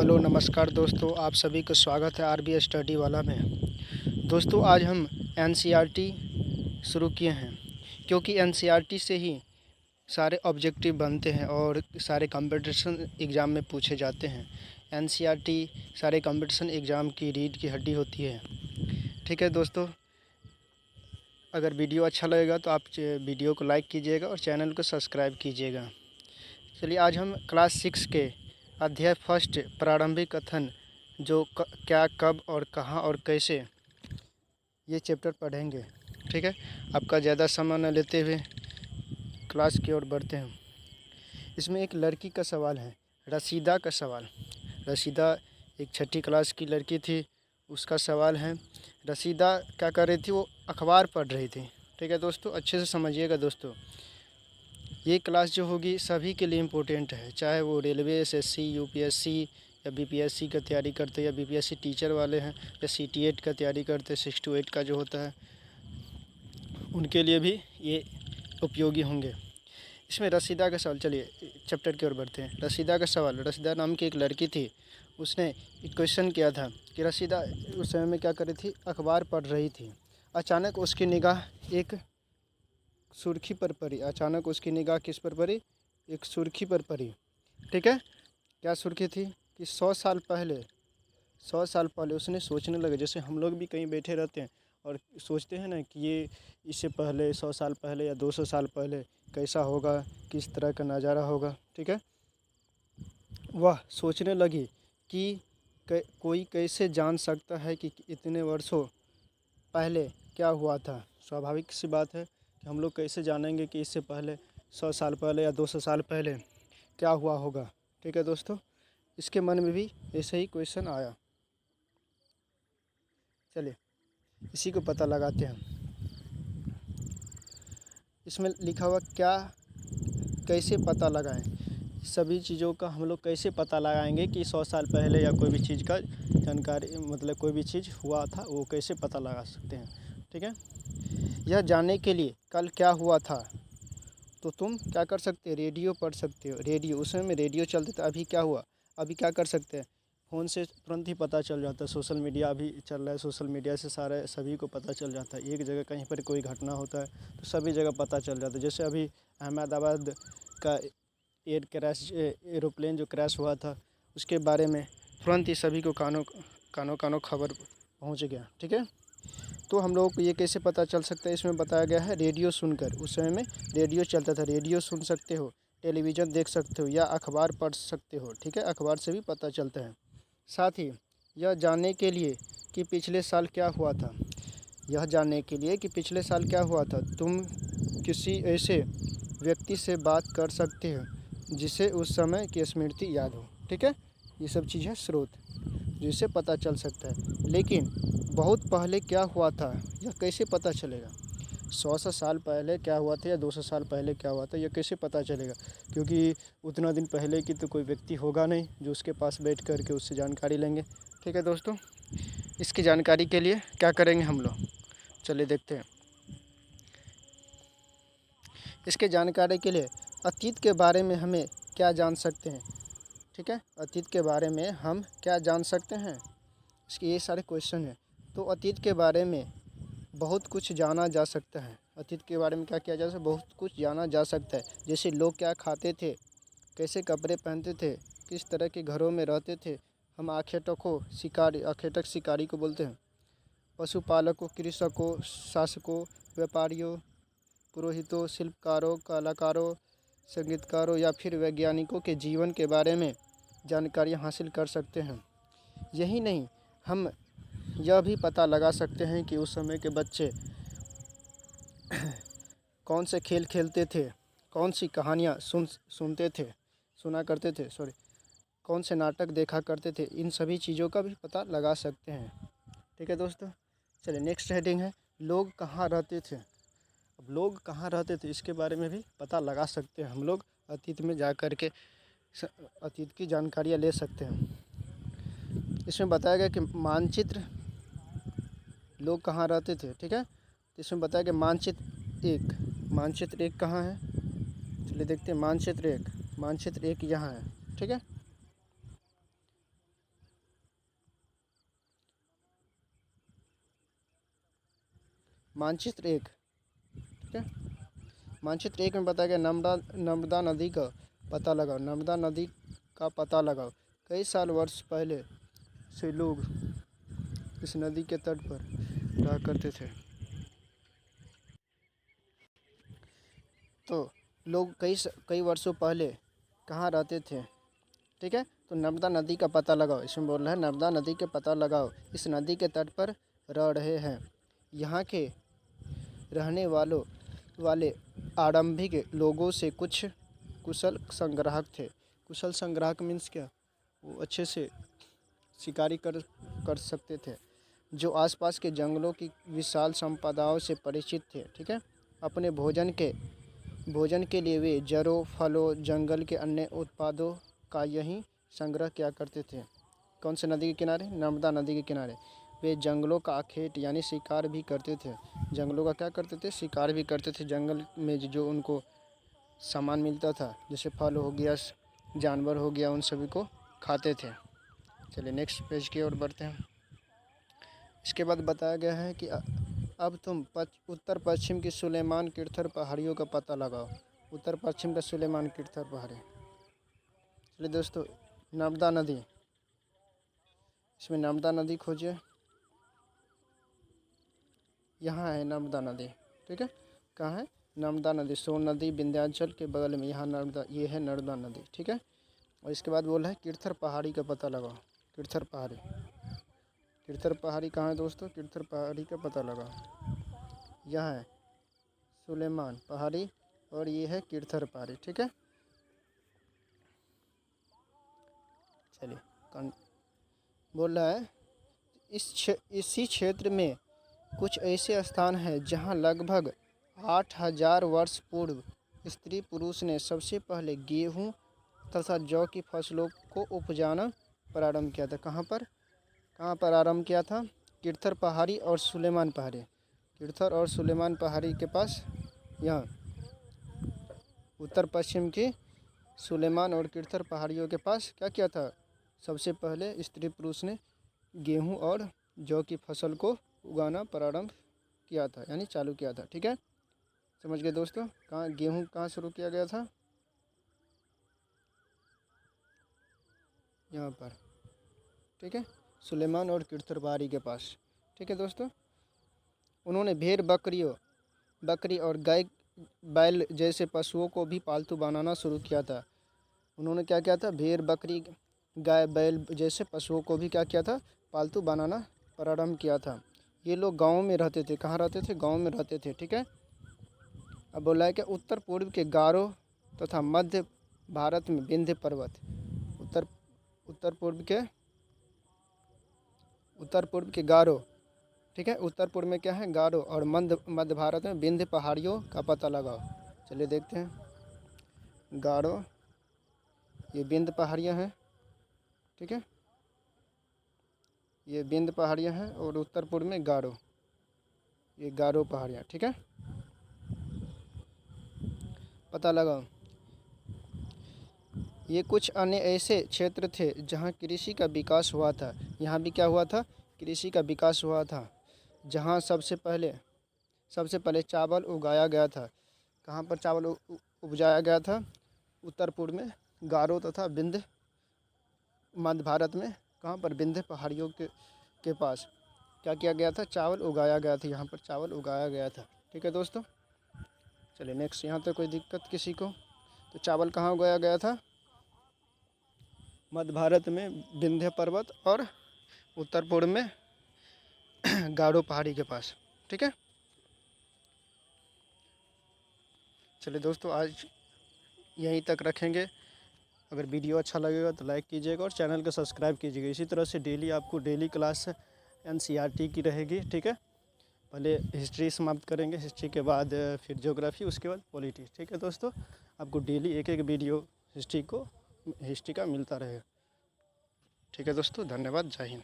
Hello नमस्कार दोस्तों, आप सभी का स्वागत है आरबी स्टडी वाला में। दोस्तों आज हम एनसीईआरटी शुरू किए हैं क्योंकि एनसीईआरटी से ही सारे ऑब्जेक्टिव बनते हैं और सारे कंपटीशन एग्ज़ाम में पूछे जाते हैं। एनसीईआरटी सारे कंपटीशन एग्ज़ाम की रीढ़ की हड्डी होती है। ठीक है दोस्तों, अगर वीडियो अच्छा लगेगा तो आप वीडियो को लाइक कीजिएगा और चैनल को सब्सक्राइब कीजिएगा। चलिए आज हम क्लास 6 के अध्याय फर्स्ट प्रारंभिक कथन जो क्या, कब और कहाँ और कैसे, ये चैप्टर पढ़ेंगे। ठीक है, आपका ज़्यादा समय न लेते हुए क्लास की ओर बढ़ते हैं। इसमें एक लड़की का सवाल है, रसीदा का सवाल। रसीदा एक छठी क्लास की लड़की थी, उसका सवाल है। रसीदा क्या कर रही थी, वो अखबार पढ़ रही थी। ठीक है दोस्तों, अच्छे से समझिएगा दोस्तों। ये क्लास जो होगी सभी के लिए इम्पोर्टेंट है, चाहे वो रेलवे, एसएससी, यूपीएससी या बीपीएससी का तैयारी करते या बीपीएससी टीचर वाले हैं या सीटीएट का तैयारी करते, 6 to 8 का जो होता है, उनके लिए भी ये उपयोगी होंगे। इसमें रसीदा का सवाल, चलिए चैप्टर की ओर बढ़ते हैं। रसीदा का सवाल, रसीदा नाम की एक लड़की थी, उसने एक क्वेश्चन किया था कि रसीदा उस समय में क्या कर रही थी, अखबार पढ़ रही थी। अचानक उसकी निगाह एक सुर्खी पर पड़ी। अचानक उसकी निगाह किस पर पड़ी, एक सुर्खी पर पड़ी। ठीक है, क्या सुर्खी थी कि 100 साल पहले उसने सोचने लगे, जैसे हम लोग भी कहीं बैठे रहते हैं और सोचते हैं ना कि ये इससे पहले 100 साल पहले या 200 साल पहले कैसा होगा, किस तरह का नज़ारा होगा। ठीक है, वह सोचने लगी कि कोई कैसे जान सकता है कि इतने वर्षों पहले क्या हुआ था। स्वाभाविक सी बात है कि हम लोग कैसे जानेंगे कि इससे पहले 100 साल पहले या 200 साल पहले क्या हुआ होगा। ठीक है दोस्तों, इसके मन में भी ऐसे ही क्वेश्चन आया। चलिए इसी को पता लगाते हैं। इसमें लिखा हुआ क्या, कैसे पता लगाएं। सभी चीज़ों का हम लोग कैसे पता लगाएंगे कि 100 साल पहले या कोई भी चीज़ का जानकारी, मतलब कोई भी चीज़ हुआ था, वो कैसे पता लगा सकते हैं। ठीक है, यह जानने के लिए कल क्या हुआ था, तो तुम क्या कर सकते हो, रेडियो पढ़ सकते हो। रेडियो, उस समय में रेडियो चलते थे। अभी क्या हुआ, अभी क्या कर सकते हैं, फ़ोन से तुरंत ही पता चल जाता है। सोशल मीडिया अभी चल रहा है, सोशल मीडिया से सभी को पता चल जाता है। एक जगह कहीं पर कोई घटना होता है तो सभी जगह पता चल जाता है। जैसे अभी अहमदाबाद का एरोप्लेन जो क्रैश हुआ था, उसके बारे में तुरंत ही सभी को कानों खबर पहुँच गया। ठीक है, तो हम लोगों को ये कैसे पता चल सकता है, इसमें बताया गया है रेडियो सुनकर। उस समय में रेडियो चलता था, रेडियो सुन सकते हो, टेलीविज़न देख सकते हो या अखबार पढ़ सकते हो। ठीक है, अखबार से भी पता चलता है। साथ ही यह जानने के लिए कि पिछले साल क्या हुआ था, यह जानने के लिए कि पिछले साल क्या हुआ था, तुम किसी ऐसे व्यक्ति से बात कर सकते हो जिसे उस समय की स्मृति याद हो। ठीक है, ये सब चीज़ है स्रोत जिससे पता चल सकता है। लेकिन बहुत पहले क्या हुआ था, यह कैसे पता चलेगा। 100 साल पहले क्या हुआ था या 200 साल पहले क्या हुआ था, यह कैसे पता चलेगा, क्योंकि उतना दिन पहले की तो कोई व्यक्ति होगा नहीं जो उसके पास बैठ कर के उससे जानकारी लेंगे। ठीक है दोस्तों, इसकी जानकारी के लिए क्या करेंगे हम लोग, चलिए देखते हैं। इसके जानकारी के लिए अतीत के बारे में हमें क्या जान सकते हैं। ठीक है, अतीत के बारे में हम क्या जान सकते हैं, इसके ये सारे क्वेश्चन हैं। तो अतीत के बारे में बहुत कुछ जाना जा सकता है। अतीत के बारे में क्या किया जा सकता है, बहुत कुछ जाना जा सकता है। जैसे लोग क्या खाते थे, कैसे कपड़े पहनते थे, किस तरह के घरों में रहते थे। हम आखेटक शिकारी को बोलते हैं। पशुपालकों, कृषकों, शासकों, व्यापारियों, पुरोहितों, शिल्पकारों, कलाकारों, संगीतकारों या फिर वैज्ञानिकों के जीवन के बारे में जानकारियाँ हासिल कर सकते हैं। यही नहीं, हम यह भी पता लगा सकते हैं कि उस समय के बच्चे कौन से खेल खेलते थे, कौन सी कहानियाँ सुना करते थे, कौन से नाटक देखा करते थे। इन सभी चीज़ों का भी पता लगा सकते हैं। ठीक है दोस्तों, चलिए नेक्स्ट हेडिंग है, लोग कहाँ रहते थे। अब लोग कहाँ रहते थे इसके बारे में भी पता लगा सकते हैं। हम लोग अतीत में जा कर के अतीत की जानकारियाँ ले सकते हैं। इसमें बताया गया कि मानचित्र, लोग कहाँ रहते थे। ठीक है, तो इसमें बताया गया मानचित्र एक कहाँ है, चलिए देखते हैं। मानचित्र एक यहाँ है। ठीक है, मानचित्र 1, ठीक है। मानचित्र 1 में बताया गया नर्मदा नदी का पता लगाओ। नर्मदा नदी का पता लगाओ। कई साल वर्ष पहले से लोग इस नदी के तट पर रहा करते थे। तो लोग कई वर्षों पहले कहाँ रहते थे, ठीक है। तो नर्मदा नदी का पता लगाओ, इसमें बोल रहा है नर्मदा नदी के पता लगाओ। इस नदी के तट पर रह रहे हैं। यहाँ के रहने वाले आरंभिक लोगों से कुछ कुशल संग्राहक थे। कुशल संग्राहक मीन्स क्या, वो अच्छे से शिकारी कर सकते थे, जो आसपास के जंगलों की विशाल संपदाओं से परिचित थे, ठीक है। अपने भोजन के लिए वे जड़ों, फलों, जंगल के अन्य उत्पादों का यही संग्रह किया करते थे। कौन से नदी के किनारे? नर्मदा नदी के किनारे। वे जंगलों का आखेट यानी शिकार भी करते थे। जंगलों का क्या करते थे? शिकार भी करते थे। जंगल में जो उनको सामान मिलता था, जैसे फल हो गया, जानवर हो गया, उन सभी को खाते थे। चलिए नेक्स्ट पेज की ओर बढ़ते हैं। इसके बाद बताया गया है कि अब तुम उत्तर पश्चिम की सुलेमान किर्थर पहाड़ियों का पता लगाओ। उत्तर पश्चिम का सुलेमान किर्थर पहाड़ी। चलिए दोस्तों, नर्मदा नदी, इसमें नर्मदा नदी खोजिए। यहाँ है नर्मदा नदी, ठीक है। कहाँ है? नर्मदा नदी, सोन नदी विंध्याचल के बगल में, यहाँ नर्मदा, ये है नर्मदा नदी, ठीक है। और इसके बाद बोला है किर्थर पहाड़ी का पता लगाओ। किर्थर पहाड़ी, किर्थर पहाड़ी कहाँ है दोस्तों? किर्थर पहाड़ी का पता लगाओ। यह है सुलेमान पहाड़ी और ये है किर्थर पहाड़ी, ठीक है। चलिए बोल रहा है इसी क्षेत्र में कुछ ऐसे स्थान हैं जहां लगभग 8000 वर्ष पूर्व स्त्री पुरुष ने सबसे पहले गेहूं तथा जौ की फसलों को उपजाना प्रारंभ किया था। कहाँ पर आरंभ किया था? किर्थर पहाड़ी और सुलेमान पहाड़ी। किर्थर और सुलेमान पहाड़ी के पास, यहाँ उत्तर पश्चिम की सुलेमान और किर्थर पहाड़ियों के पास क्या किया था? सबसे पहले स्त्री पुरुष ने गेहूं और जौ की फसल को उगाना प्रारंभ किया था, यानी चालू किया था, ठीक है। समझ गए दोस्तों? गेहूं कहाँ शुरू किया गया था? यहाँ पर, ठीक है, सुलेमान और किर्थर पहाड़ी के पास, ठीक है दोस्तों। उन्होंने भेड़ बकरी और गाय बैल जैसे पशुओं को भी पालतू बनाना शुरू किया था। उन्होंने क्या किया था? भेड़ बकरी गाय बैल जैसे पशुओं को भी क्या किया था? पालतू बनाना प्रारंभ किया था। ये लोग गाँव में रहते थे। कहाँ रहते थे? गाँव में रहते थे, ठीक है। अब बोला है कि उत्तर पूर्व के गारो तथा मध्य भारत में विंध्य पर्वत। उत्तर पूर्व के गारो, ठीक है। उत्तर पूर्व में क्या है? गारो। और मध्य भारत में विंध्य पहाड़ियों का पता लगाओ। चलिए देखते हैं। गारो, ये विंध्य पहाड़ियाँ हैं, ठीक है। ये विंध्य पहाड़ियाँ हैं और उत्तर पूर्व में गारो, ये गारो पहाड़ियाँ, ठीक है। पता लगाओ। ये कुछ अन्य ऐसे क्षेत्र थे जहाँ कृषि का विकास हुआ था। यहाँ भी क्या हुआ था? कृषि का विकास हुआ था। जहाँ सबसे पहले चावल उगाया गया था। कहाँ पर चावल उपजाया गया था? उत्तर पूर्व में गारो तथा विंध्य। मध्य भारत में कहाँ पर? विंध्य पहाड़ियों के पास क्या किया गया था? चावल उगाया गया था। यहाँ पर चावल उगाया गया था, ठीक है दोस्तों। चलिए नेक्स्ट। यहाँ तक कोई दिक्कत किसी को? तो चावल कहाँ उगाया गया था? मध्य भारत में विंध्य पर्वत और उत्तर पूर्व में गारो पहाड़ी के पास, ठीक है। चलिए दोस्तों, आज यहीं तक रखेंगे। अगर वीडियो अच्छा लगेगा तो लाइक कीजिएगा और चैनल को सब्सक्राइब कीजिएगा। इसी तरह से आपको डेली क्लास NCERT की रहेगी, ठीक है। पहले हिस्ट्री समाप्त करेंगे, हिस्ट्री के बाद फिर ज्योग्राफी, उसके बाद पॉलिटी, ठीक है दोस्तों। आपको डेली एक वीडियो हिस्ट्री का मिलता रहेगा, ठीक है दोस्तों। धन्यवाद, जय हिंद।